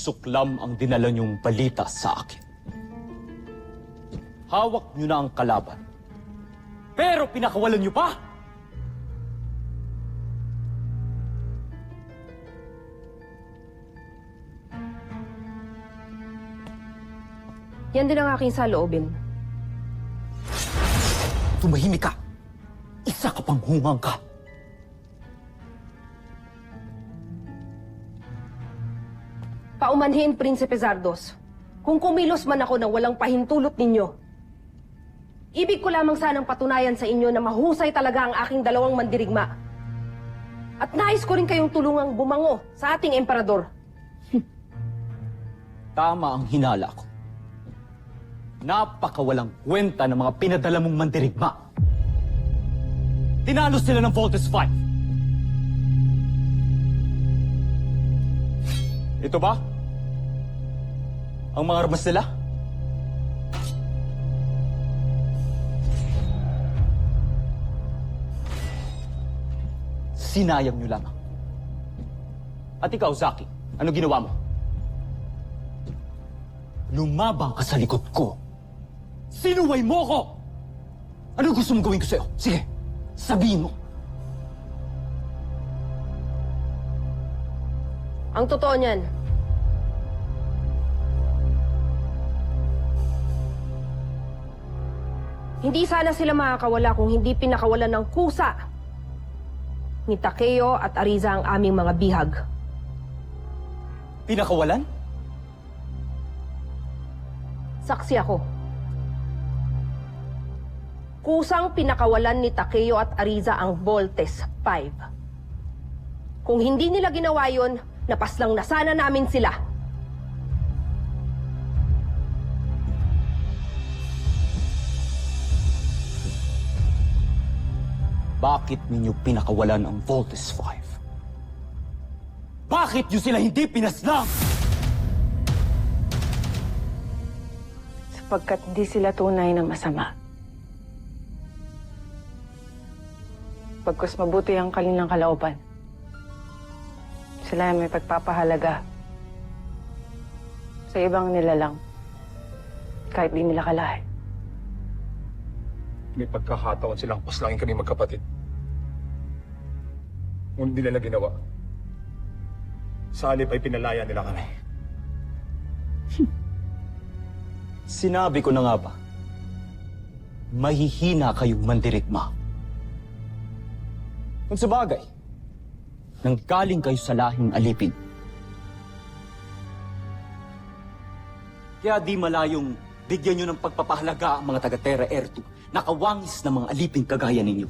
suklam ang dinala niyong balita sa akin. Hawak niyo na ang kalaban. Pero pinakawalan niyo pa! Yan din ang aking saloobin. Tumahimik ka! Isa ka pang hungang ka! Paumanhin, Prinsipe Zardos. Kung kumilos man ako nang walang pahintulot ninyo, ibig ko lamang sanang patunayan sa inyo na mahusay talaga ang aking dalawang mandirigma. At nais ko rin kayong tulungang bumango sa ating emperador. Tama ang hinala ko. Napakawalang kwenta ng mga pinadala mong mandirigma. Tinalo sila ng Voltes 5. Ito ba? Ang mga armas nila? Sinayang nyo lamang. At ikaw, Zaki, ano ginawa mo? Lumabang ka sa likod ko. Sinuway mo ko! Ano gusto mong gawin ko sa'yo? Sige, sabihin mo. Ang totoo niyan, hindi sana sila makakawala kung hindi pinakawalan ng kusa ni Takeo at Ariza ang aming mga bihag. Pinakawalan? Saksi ako. Kusang pinakawalan ni Takeo at Ariza ang Voltes 5. Kung hindi nila ginawa yun, napaslang na sana namin sila. Bakit ninyo pinakawalan ang Voltes 5? Bakit nyo sila hindi pinaslang? Sapagkat hindi sila tunay na masama. Pagkus mabuti ang kanilang kalooban. Sila ay may pagpapahalaga sa ibang nilalang kahit di nila kalahi. May pagkakataon silang paslangin kami magkapatid. Ngunit di nila ginawa. Sa halip ay pinalaya nila kami. Sinabi ko na nga ba, mahihina kayong mandirigma. Kung sa bagay, nanggaling kayo sa lahing alipin. Kaya di malayong bigyan nyo ng pagpapahalaga ang mga taga-Terra Ertu na kawangis ng mga alipin kagaya ninyo.